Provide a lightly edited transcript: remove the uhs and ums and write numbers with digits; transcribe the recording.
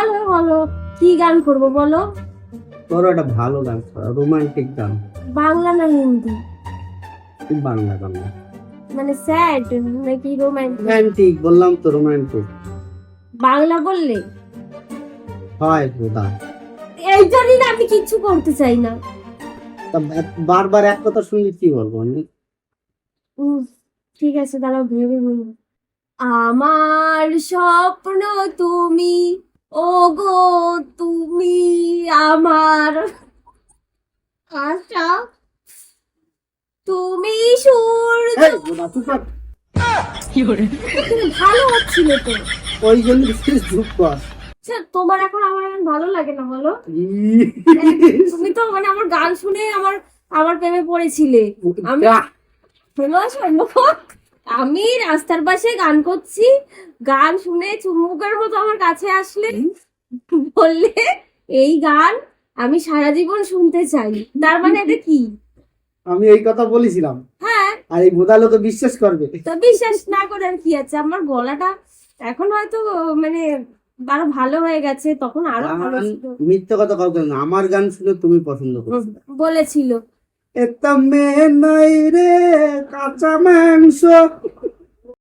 ভালো বলো, কি গান করবো বলো? তোর একটা ভালো গান, রোমান্টিক গান। বাংলা না হিন্দি? বাংলা বাংলা। মানে স্যাড নাকি রোমান্টিক? রোমান্টিক বললাম তো, রোমান্টিক। বাংলা বললে হয় খোদা। এই জন্যই না আমি কিচ্ছু করতে চাই না। তা বারবার এক কথা শুনলে কি বলবো আমি? উম, ঠিক আছে, দাঁড়াও ভেবে বলবো। আমার স্বপ্ন তুমি, ও গো তুমি আমার আশা, তুমি সূর্য। এই খোদা, চুপ কর। কিন্তু ভালো হচ্ছিল তো। ওই জন্য চুপ কর। আচ্ছা, তোমার এখন আমার এখন ভালো লাগে না বলো? তুমি তো মানে আমার গান শুনে আমার আমার প্রেমে পড়েছিলে। আমি শোনো শোনো, আমি রাস্তার পাশে গান করছি, গান শুনে চুম্বকের মতো আমার কাছে আসলে বললে এই গান আমি সারা জীবন শুনতে চাই, তার মানে এটা কি? আমি এই কথা বলেছিলাম, হ্যাঁ, আর এই বোধা লোকে বিশ্বাস করবে? তো বিশ্বাস না করে আর কি আছে? আমার গলাটা এখন হয়তো মানে আরো ভালো হয়ে গেছে, তখন আরো ভালো ছিল। মিথ্যে কথা কাউকে না, আমার গান শুনে তুমি পছন্দ করছো। বলেছিল। এটা মেয়ে নয় রে, কাঁচা মাংস।